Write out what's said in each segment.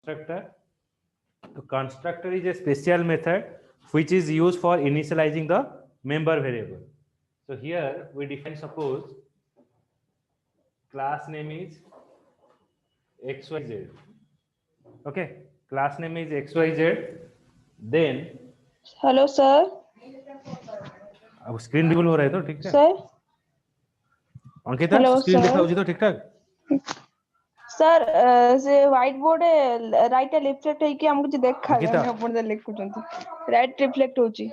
constructor. The constructor is a special method which is used for initializing the member variable. So here we define, suppose class name is xyz. Okay, class name is xyz. Then hello sir, अब screen visible हो रहा है तो ठीक है sir Ankita, hello screen देखा sir. हो तो ठीक ठाक सर से व्हाइट बोर्ड राइट रिफ्लेक्ट है कि हमको देखा अंकिता जाने अपन लिखुचंती राइट रिफ्लेक्ट होची।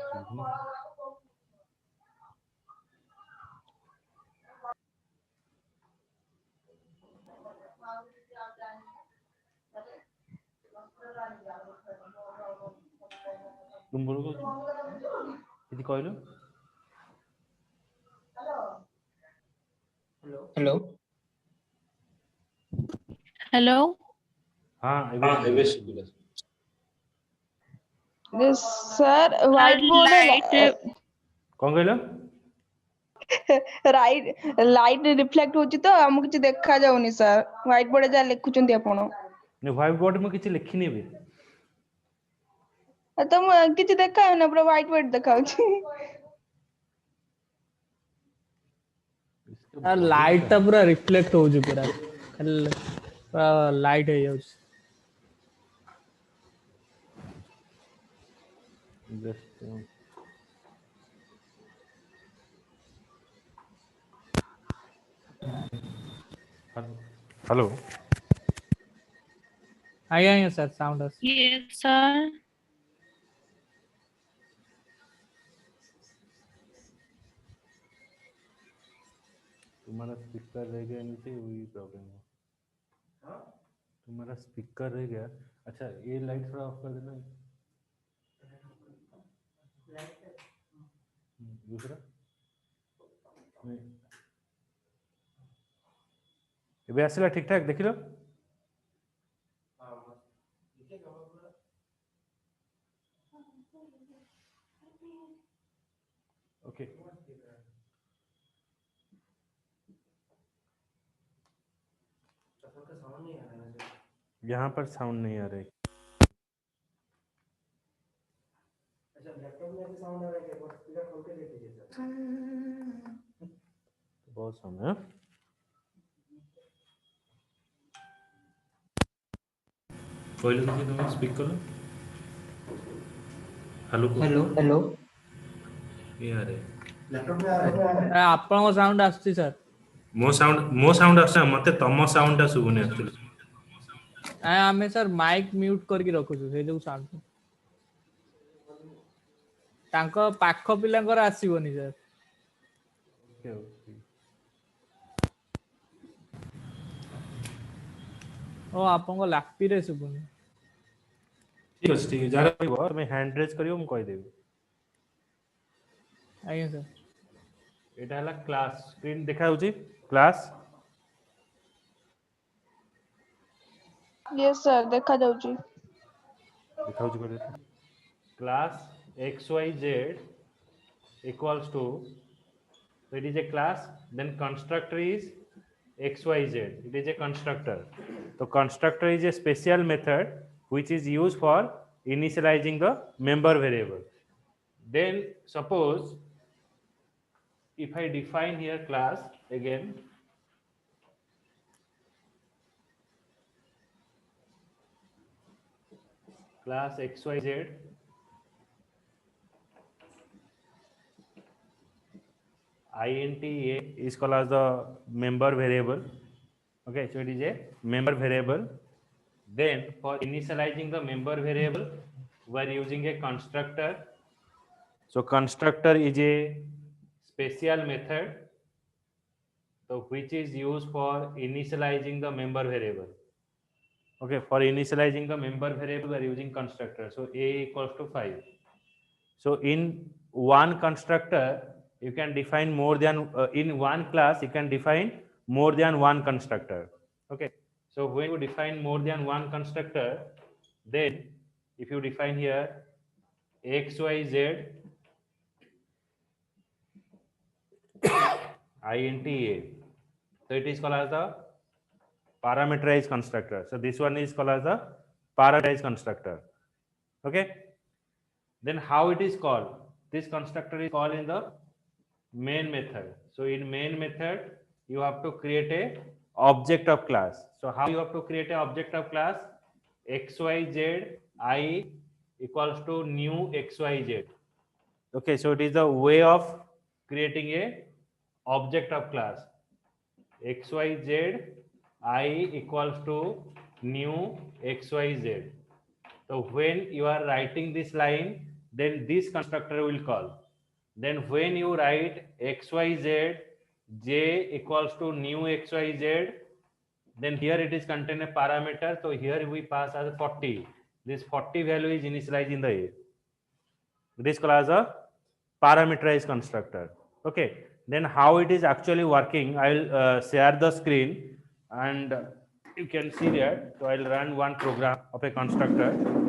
तुम बोलो किती कहलो हेलो हेलो हाँ सर व्हाइट बोर्ड कौन कहलो राइट लाइट रिफ्लेक्ट होची तो हमको किछ देखा जाउनी सर। व्हाइट बोर्ड जा लिखुचंती आपण ने व्हाइट बोर्ड में किछ लिखिनी बे तो किछ देखा ना पूरा व्हाइट बोर्ड देखाउची। लाइट टा पूरा रिफ्लेक्ट हो पूरा खाली पूरा लाइट है जाउछ हेलो आया सर साउंड आस यस सर तुम्हारा स्पीकर रह गया नीचे, वही प्रॉब्लम है। तुम्हारा स्पीकर रह गया। अच्छा ये लाइट थोड़ा ऑफ कर देना। दूसरा ये आसला ठीक ठाक देख लो। ओके यहाँ पर साउंड नहीं आ रही। बहुत साउंड है। कोई लोग तुम स्पीक करो। हेलो हेलो हेलो ये आ रहे लैपटॉप में आ रहा है आपन साउंड आछी सर मो साउंड आसे मते तम साउंड ता सुबुनी एक्चुअली आमे सर माइक म्यूट करके रखु से जो साउंड तांको पाख पिलांकर आसीबोनी सर ओके ओके ओ आपन को लापी रे सुबुनी ठीक है जारा कहबो मैं हैंड रेज करियो हम कहि देबी। आଜ୍ଞା सर एटा हला क्लास स्क्रीन देखा होची क्लास यस सर देखा जाउची देखा होची कोले class xyz equals to, so it is a class, then constructor is xyz, it is a constructor. So constructor is a special method which is used for initializing the member variable. Then suppose if I define here class again, class xyz int a is called as the member variable. Okay, so it is a member variable. Then for initializing the member variable we are using a constructor. So constructor is a special method so which is used for initializing the member variable. Okay, for initializing the member variable we are using constructor. So a equals to 5. So in one constructor you can define more than in one class you can define more than one constructor. Okay, so when you define more than one constructor, then if you define here xyz int a, so it is called as the parameterized constructor. So this one is called as the parameterized constructor. Okay. Then how it is called? This constructor is called in the main method. So in main method, you have to create a object of class. So how you have to create an object of class? XYZ I equals to new XYZ. Okay, so it is the way of creating a object of class. XYZ I equals to new XYZ. So when you are writing this line, then this constructor will call. Then when you write XYZ j equals to new XYZ, then here it is contain a parameter. So here we pass as 40. This 40 value is initialized in the A. This called as a parameterized constructor. Okay. Then how it is actually working? I'll share the screen and you can see that. So I'll run one program of a constructor.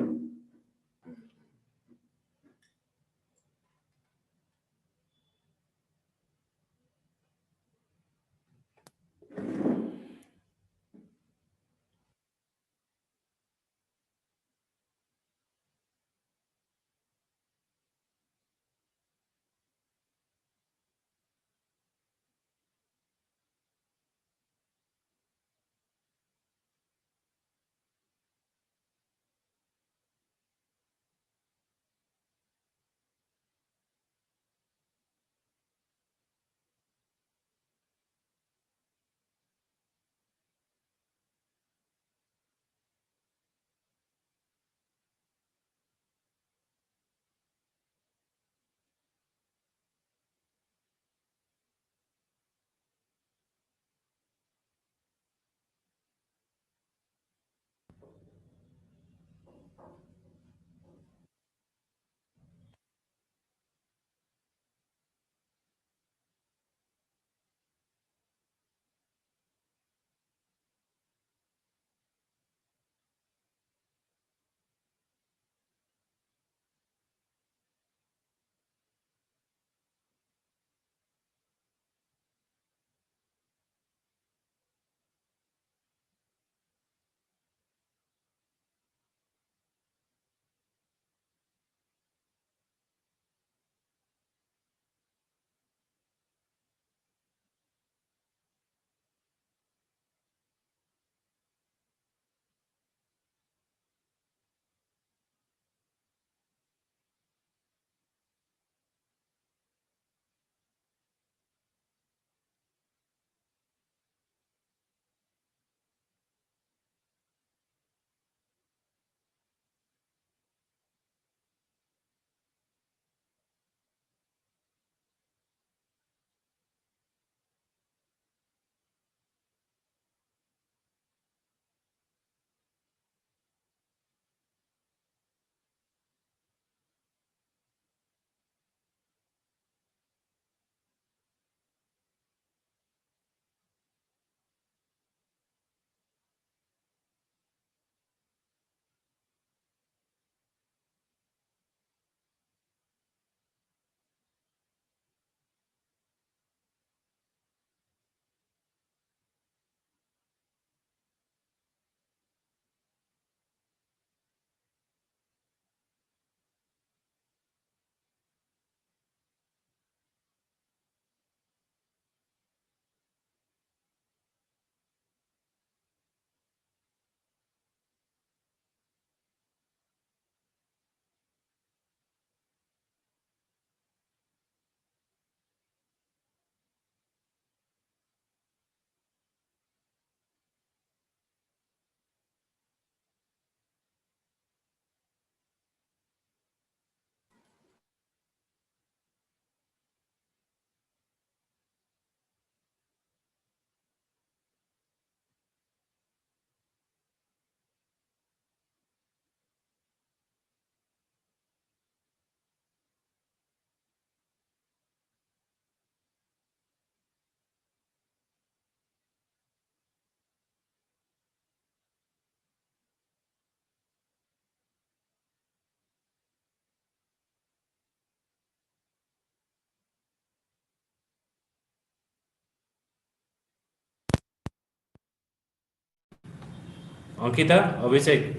Ankita, Abhishek.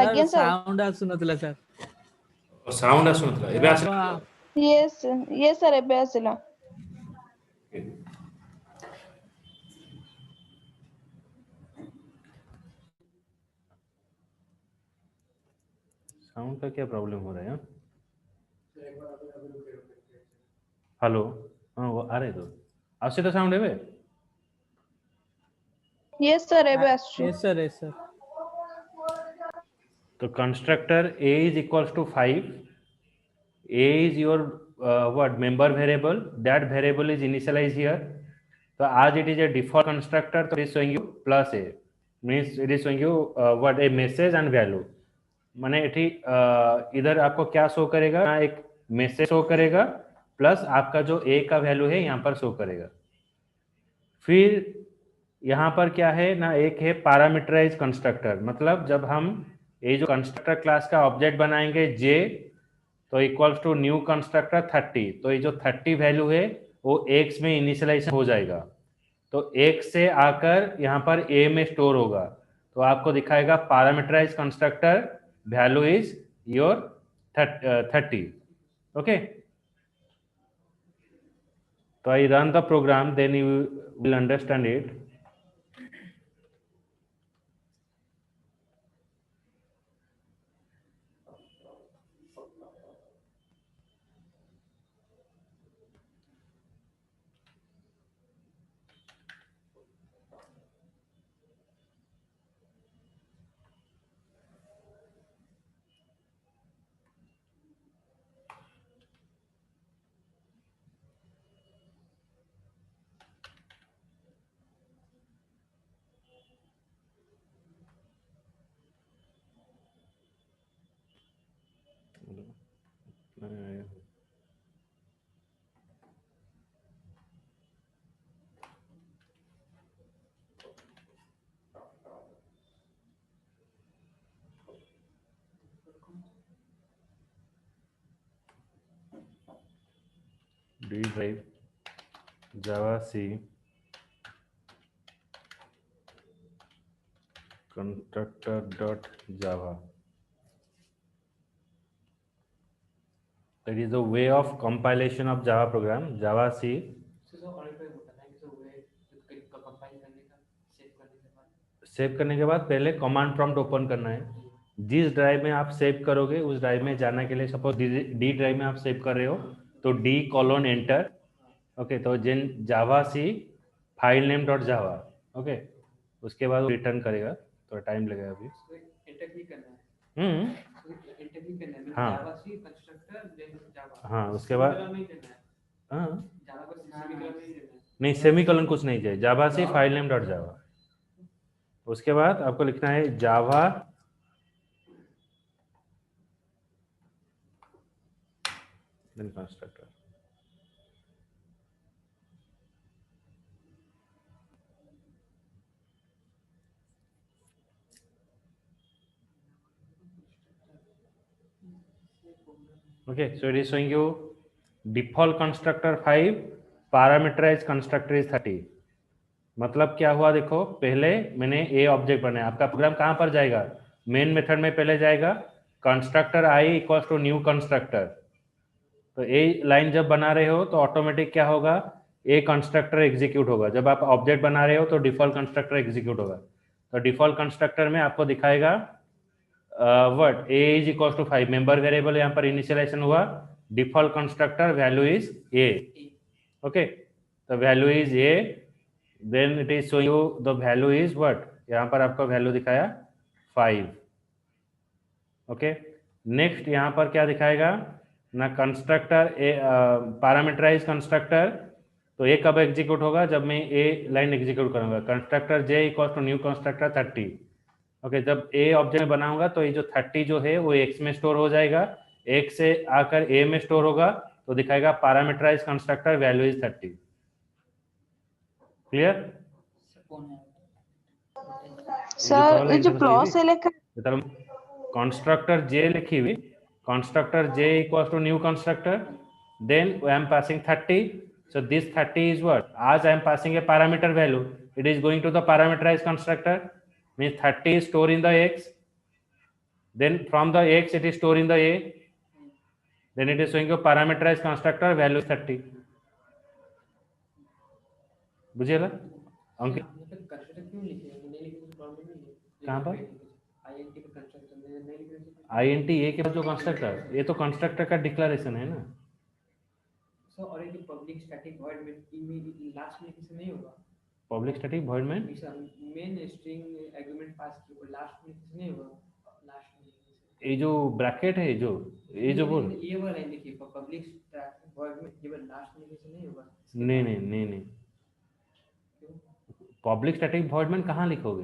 ଆଜ୍ଞା sir sound ଆସୁନଥିଲା sir. Sound ଆସୁନଥିଲା, ଏବେ ଆସିଲା? Yes sir ଏବେ ଆସିଲା। Sound का क्या problem हो रहा है? हेलो, हाँ वो आ रहे तो आसे तो साउंड है? ୟେସ୍ ସାର୍ ଏବେ ଆସୁଛି। Yes sir yes sir. तो constructor a is equals to 5. A is your what member variable. That variable is initialized here. So as it is a default constructor, so it is showing you plus a, means it is showing you what a message and value. माने इधर आपको क्या show करेगा? एक message show करेगा plus आपका जो a का वैल्यू है यहाँ पर शो करेगा। फिर यहाँ पर क्या है ना, एक है पैरामीटराइज कंस्ट्रक्टर, मतलब जब हम ये जो कंस्ट्रक्टर क्लास का ऑब्जेक्ट बनाएंगे j, तो इक्वल्स टू न्यू कंस्ट्रक्टर 30, तो ये जो 30 वैल्यू है वो x में इनिशियलाइजेशन हो जाएगा, तो x से आकर यहाँ पर a में स्टोर होगा, तो आपको दिखाएगा parameterise constructor value is your 30. Okay, तो I run the program, then you will understand it. D drive Java C constructor.java. That is the way of compilation of Java program. Java C. Save करने के बाद पहले command prompt open करना है। जिस drive में आप सेव करोगे उस ड्राइव में जाने के लिए, सपोज डी ड्राइव में आप सेव कर रहे हो तो D:*enter. ओके, तो जिन javac file name dot Java, okay, उसके बाद वो रिटर्न करेगा, तो टाइम लगेगा अभी। हाँ हाँ, उसके बाद हाँ नहीं, सेमीकोलन कुछ नहीं चाहिए, javac file name dot Java. उसके बाद आपको लिखना है Java then constructor. Okay, so it is showing you default constructor 5, parameterized constructor is 30. मतलब क्या हुआ देखो, पहले मैंने ए ऑब्जेक्ट बनाया, आपका प्रोग्राम कहाँ पर जाएगा? मेन मेथड में पहले जाएगा constructor i equals to new constructor. तो ए लाइन जब बना रहे हो तो ऑटोमेटिक क्या होगा, ए कंस्ट्रक्टर एग्जीक्यूट होगा। जब आप ऑब्जेक्ट बना रहे हो तो डिफॉल्ट कंस्ट्रक्टर एग्जीक्यूट होगा। तो डिफॉल्ट कंस्ट्रक्टर में आपको दिखाएगा what A is equals to 5, member variable यहाँ पर इनिशियलाइजेशन हुआ, default constructor value is A. Okay, तो value is A, then it is showing you the value is what, यहाँ पर आपका वैल्यू दिखाया 5। ओके, नेक्स्ट यहाँ पर क्या दिखाएगा ना, कंस्ट्रक्टर पैरामीटराइज कंस्ट्रक्टर, तो ए कब एग्जीक्यूट होगा, जब मैं ए लाइन एग्जीक्यूट करूंगा, constructor J equal to new constructor 30। Okay, जब ए ऑब्जेक्ट में बनाऊंगा तो ये जो 30 जो है वो एक्स में स्टोर हो जाएगा, एक्स से आकर ए में स्टोर होगा, तो दिखाएगा parameterise constructor value is 30। Clear? Sir ये जो प्लस है लिखा, कंस्ट्रक्टर जे लिखी हुई, constructor j equals to new constructor, then I am passing 30, so this 30 is what, as I am passing a parameter value, it is going to the parameterized constructor, means 30 is stored in the x, Then from the X it is stored in the A. Then it is showing a parameterized constructor value 30. बुझिएगा अंकित कहाँ पर INT A के बाद जो constructor, ये तो constructor का declaration है ना। और एक पब्लिक स्टैटिक वॉइड में लास्ट में किसी नहीं होगा पब्लिक स्टैटिक वॉइड में मेन स्ट्रिंग एग्रीमेंट पास की लास्ट में किसी नहीं होगा लास्ट में ये जो ब्रैकेट है जो ये जो बोल ये वाला लाइन देखिए पब्लिक स्टैटिक वॉइड में केवल लास्ट में किसी नहीं होगा नहीं पब्लिक स्टैटिक वॉइड में कहाँ लिखोगे?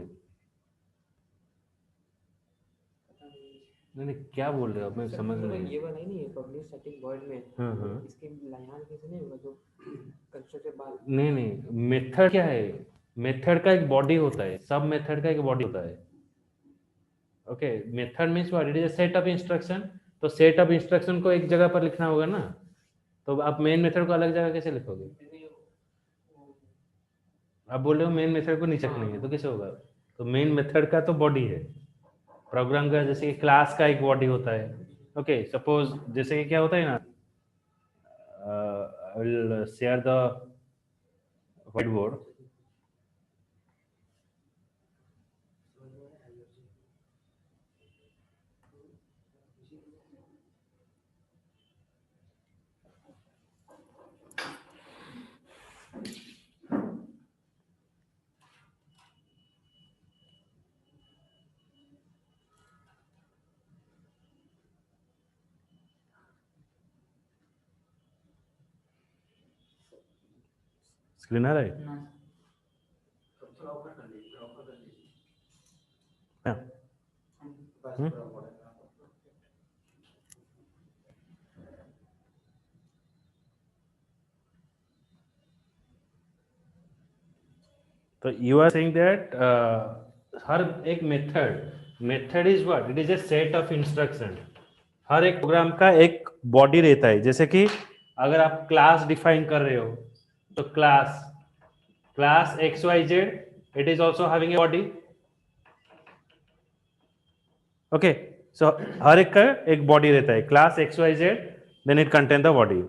नहीं क्या बोल रहे हो आप? मैं समझ नहीं। ये वाला नहीं है पब्लिक स्टैटिक वॉइड में। हाँ इसके लाइन किसी नहीं होगा जो कंस्ट्रक्टर बाद नहीं मेथड क्या है? मेथड का एक बॉडी होता है, सब मेथड का एक बॉडी होता है। Okay, method means what? It is a set of instruction. तो सेट ऑफ इंस्ट्रक्शन को एक जगह पर लिखना होगा ना, तो आप मेन मेथड को अलग जगह कैसे लिखोगे? आप बोल रहे हो मेन मेथड को नीचे नहीं है तो कैसे होगा? तो मेन मेथड का तो बॉडी है प्रोग्राम का, जैसे कि क्लास का एक बॉडी होता है। ओके, सपोज जैसे कि क्या होता है ना, I will share the white board. Screen आ रहा है? हाँ। तो यू आर सेइंग दैट हर एक method is what? It is a set of instruction. हर एक प्रोग्राम का एक बॉडी रहता है। जैसे कि अगर आप क्लास डिफाइन कर रहे हो तो class XYZ, it is also having a body. Okay, so हर एक का एक बॉडी रहता है। Class XYZ, then it contain the body.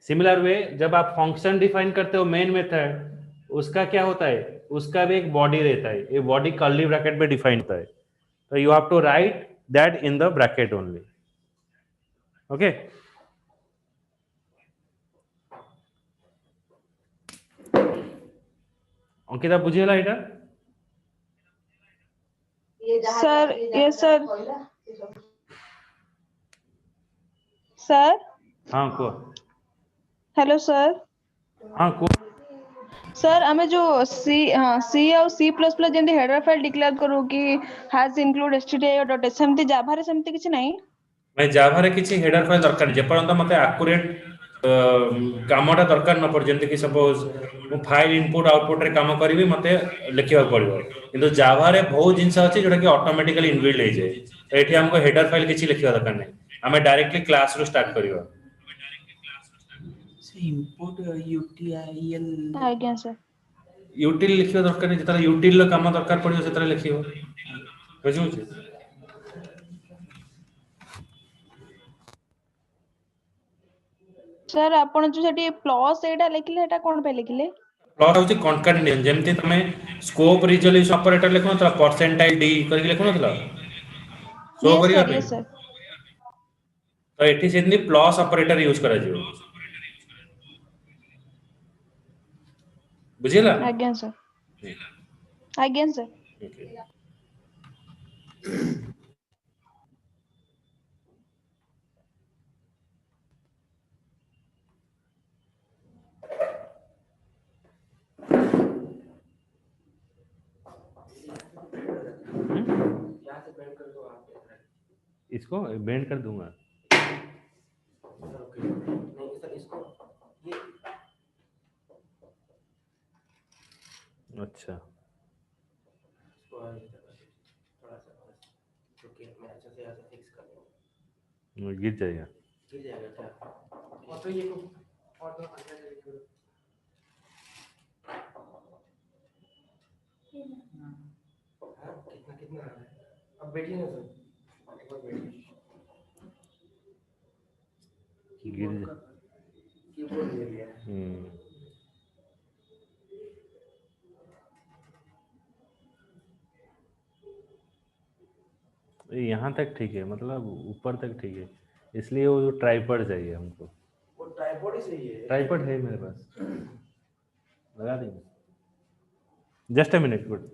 Similar way जब आप फंक्शन डिफाइन करते हो मेन मेथड, उसका क्या होता है? उसका भी एक बॉडी रहता है। ये बॉडी कर्ली ब्रैकेट में डिफाइन होता है, तो you have to write that in the bracket only. Okay, Ankita बुझिएला এটা? सर यस सर सर हाँ को हेलो सर हाँ को सर हमें जो सी और सी प्लस प्लस जेंती हेडर फाइल डिक्लेयर करू कि hash include stdio dot h सेमती जाभा रे सेमती किछि नहीं? मैं जाभा रे किछि हेडर फाइल दरकार जे परंत मते एक्यूरेट कामटा दरकार न पर जेंते कि सपोज मु फाइल इनपुट आउटपुट रे काम करबी मते लिखिबा पड़िबो, किंतु जाभा रे बहुत जिंस अछि जोटा कि ऑटोमेटिकली इनबिल्ड हे जाय। तो एठी हमको हेडर फाइल किछि लिखिबा दरकार नै, हमें डायरेक्टली क्लास रो स्टार्ट करियो। से इंपोर्ट util आज्ञा सर यूटिल लिखिबा दरकार नै, जेतरा यूटिल रो काम दरकार पड़ियो सेतरा लिखिबो। बुझु छी? सर आपण जो सेठी प्लस एटा लिखले एटा कोन पे लिखले? प्लस होची कॉन्काटिनेशन, जेमति तमे स्कोप रिजोल्यूशन ऑपरेटर लिखनो त परसेंटाइल डी करके लिखनो थला सो करिया पे। यस सर तो एठी सेंदी प्लस ऑपरेटर यूज करा जियो। बुझिला? आज्ञा सर आज्ञा सर ओके, यहाँ से बैंड कर दो आप इसको बेंड कर दूंगा। नहीं सर इसको ये अच्छा, इसको थोड़ा सा क्योंकि मैं अच्छा से यहाँ से फिक्स कर दूँ गिर जाएगा। गिर जाएगा क्या? और तो ये को और तो अंदर से लिख दो। हाँ कितना कितना आ रहा है? अब बैठिए ना सर। गिर जा- कीबोर्ड ले लिया है। यहाँ तक ठीक है, मतलब ऊपर तक ठीक है, इसलिए वो ट्राइपॉड चाहिए हमको। वो ट्राइपॉड ही सही है। ट्राइपॉड है मेरे पास, लगा देंगे। Just a minute, good.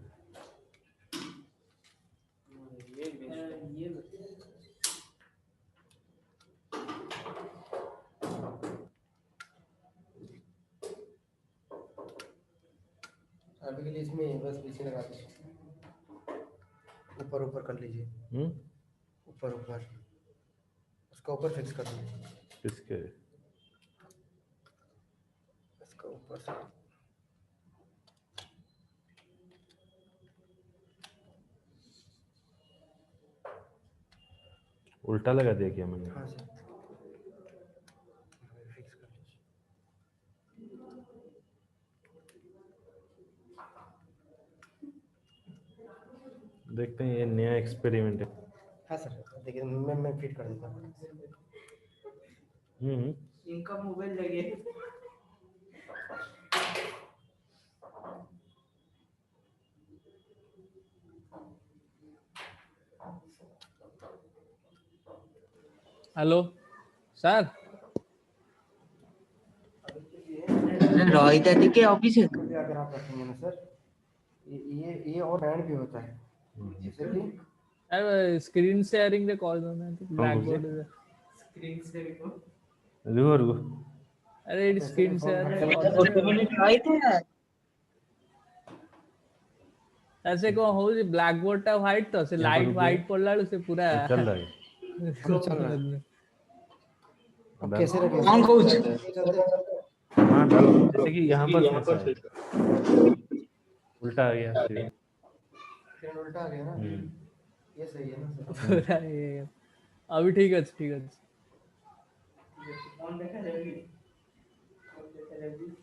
ये अभी के लिए इसमें बस पीछे लगा दीजिए, ऊपर ऊपर कर लीजिए, ऊपर ऊपर उसका ऊपर फिक्स कर दीजिए, किसके? इसका ऊपर से। उल्टा लगा दिया क्या मैंने? हाँ सर, फिक्स कर लीजिए। देखते हैं, ये नया एक्सपेरिमेंट है। हाँ सर, देखिए मैं फिट कर देता हूँ। इनका मोबाइल लगे। हेलो सर, रोहित आदि के ऑफिस है। अगर आप रखेंगे ना सर, ये और बैंड भी होता है, जैसे कि अरे स्क्रीन शेयरिंग रे कॉल करना है ब्लैक बोर्ड रे। स्क्रीन से भी रुको रुको, अरे स्क्रीन शेयर रे ଗୋଟେ ମିନିଟ ରହିଥା। ऐसे को हो जी ब्लैक बोर्ड टा व्हाइट तो से यहाँ पर लाइट रुकिए। व्हाइट पड़ला से पूरा चल रहा है। चल रहा है। अब कैसे रखें? कौन कौन हाँ डालो, जैसे कि यहाँ पर उल्टा आ गया फिर। फिर उल्टा आ गया ना, ये सही है ना सर? पूरा ये अभी ठीक है, ठीक है। कौन देखा जल्दी, कौन देखा जल्दी।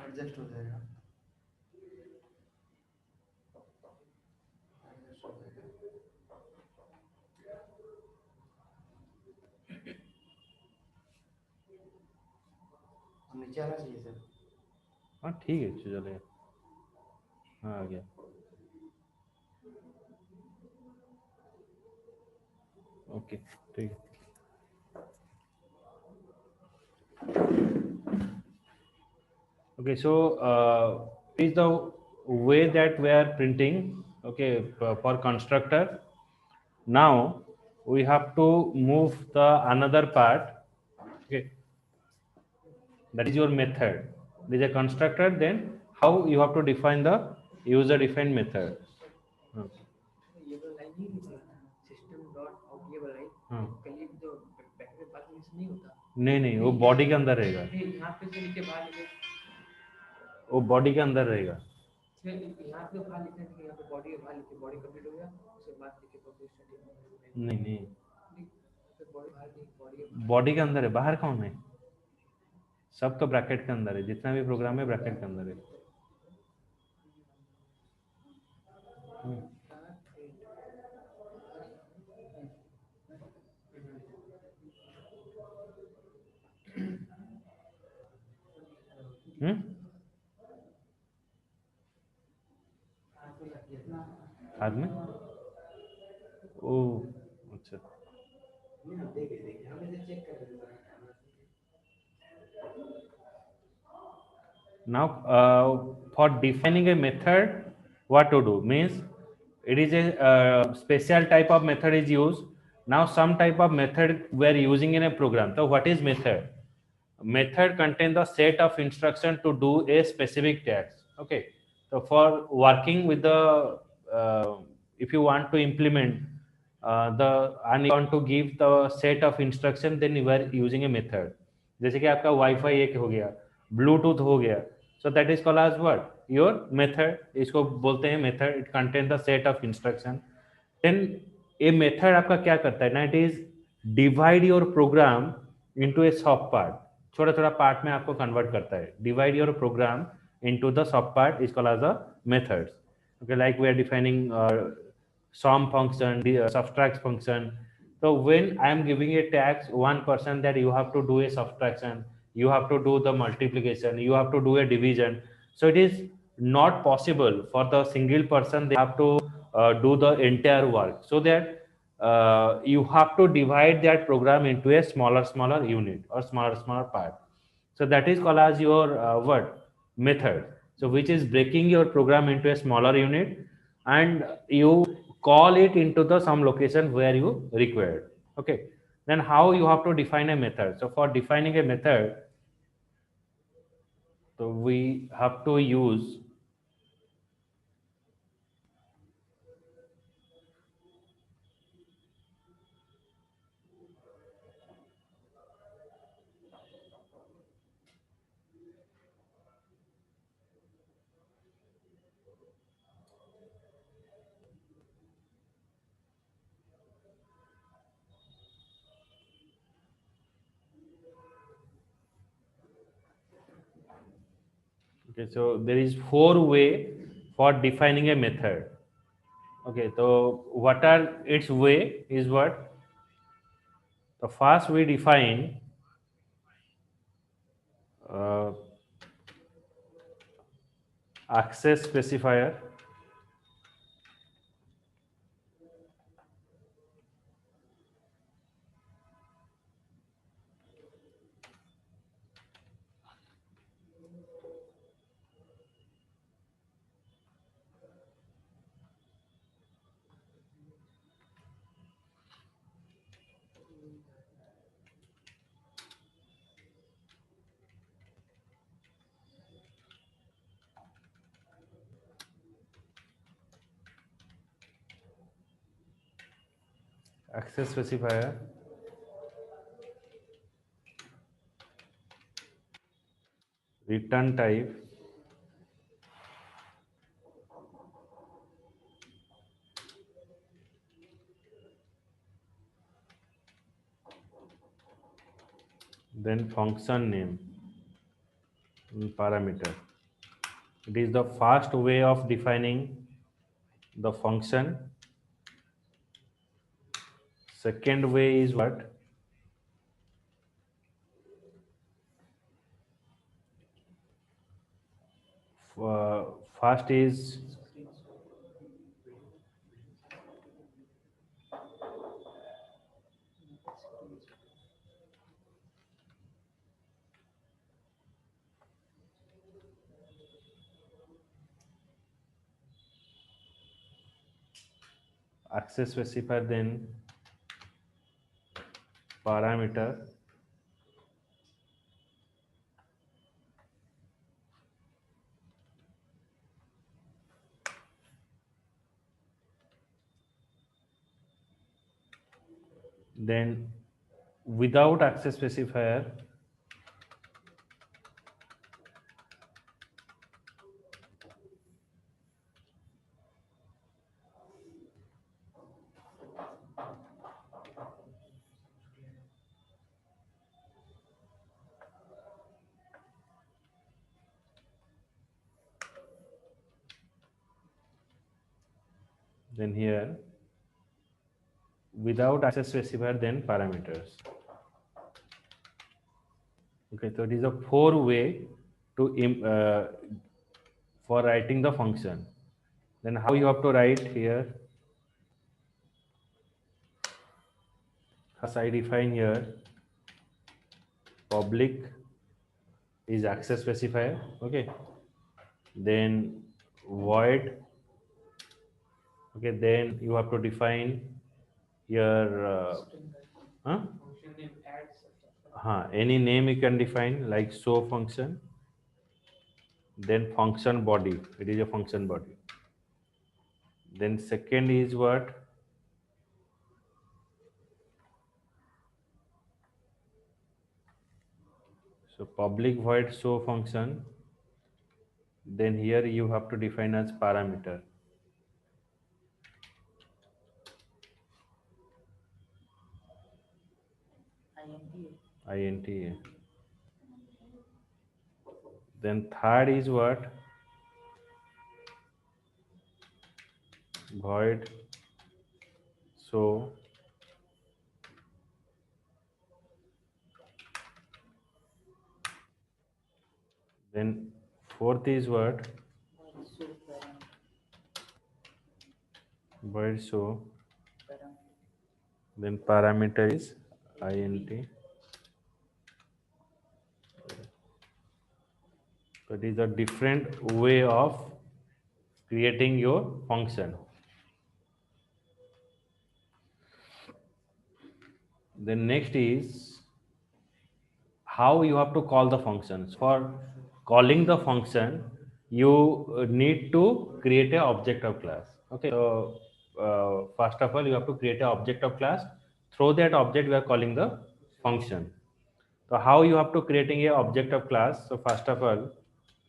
एडजस्ट हो जाएगा, एडजस्ट हो जाएगा। नीचे आना चाहिए सर। हाँ ठीक है, चलेगा। हाँ आ गया। ओके ठीक है। Okay, so is the way that we are printing, okay, for constructor. Now we have to move the another part, okay, that is your method. There is a constructor, then how you have to define the user defined method. ये वाला line नहीं लिखा system dot out, ये वाला line हाँ। कहीं जो back में बात नहीं होता। नहीं वो बॉडी के अंदर रहेगा, यहाँ पे से लिखे बाहर लिखे, वो बॉडी के अंदर रहेगा। यहाँ पे बाहर लिखा है, यहाँ पे बॉडी के बाहर लिखे, बॉडी कंप्लीट हो गया उसके बाद लिखे पब्लिश स्टेटमेंट। नहीं बॉडी बाहर लिखे, बॉडी बॉडी के अंदर है, बाहर कौन है? सब तो ब्रैकेट के अंदर है, जितना भी प्रोग्राम है ब्रैकेट के अंदर है। हाथ में? ओ अच्छा, now for defining a method, what to do means it is a special type of method is used. Now some type of method we are using in a program. So what is method? Method contains the set of instruction to do a specific task. Okay, so for working with the if you want to implement the and you want to give the set of instruction, then you are using a method. जैसे कि आपका wifi एक हो गया, Bluetooth हो गया, so that is called as what? Your method. इसको बोलते हैं method. It contains the set of instruction. Then ये मेथड आपका क्या करता है ना, it is divide your program into a sub part, छोटा छोटा पार्ट में आपको कन्वर्ट करता है. Divide your program into the sub part is called as the methods. Okay, like we are defining sum function, the subtract function. So when I am giving a task one person that you have to do a subtraction, you have to do the multiplication, you have to do a division. So it is not possible for the single person. They have to do the entire work. So that you have to divide that program into a smaller unit or smaller part. So that is called as your what method. So which is breaking your program into a smaller unit, and you call it into the some location where you required. Okay, then how you have to define a method? So for defining a method, so we have to use okay, so there is four way for defining a method. Okay, so what are its way is what? The first we define uh, access specifier. Access specifier, return type, then function name, parameter. It is the first way of defining the function. Second way is what? First is access specifier, then parameter, then without access specifier, then here without access specifier, then parameters. Okay, so it is a four way to for writing the function. Then how you have to write here? First I define here public is access specifier. Okay, then void. Okay, then you have to define your any name you can define, like show function. Then function body, it is a function body. Then second is what? So public void show function. Then here you have to define as parameter. INTA. Then third is what? Void show. Then fourth is what? Void show. Then parameter is int. So it is a different way of creating your function. Then next is how you have to call the functions. For calling the function, you need to create an object of class. Okay, so first of all, you have to create an object of class. Through that object, we are calling the function. So how you have to creating a object of class? So first of all,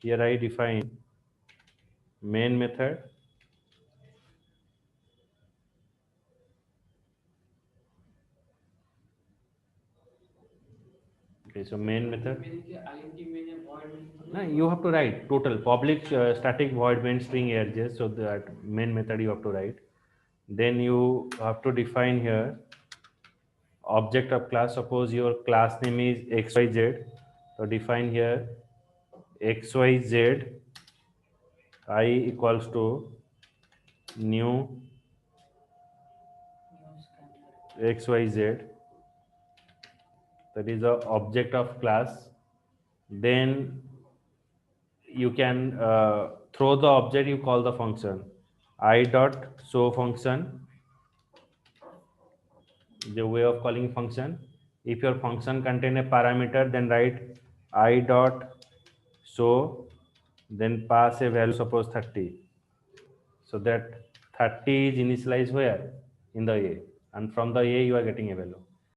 here I define main method. Okay, so main method. No, you have to write total public static void main string edges. So that main method you have to write. Then you have to define here object of class. Suppose your class name is XYZ. So define here XYZ I equals to new XYZ. That is the object of class. Then you can throw the object, you call the function I dot show function. The way of calling function, if your function contain a parameter, then write I dot show, then pass a value, suppose 30. So that 30 is initialized where? In the A, and from the A you are getting a value.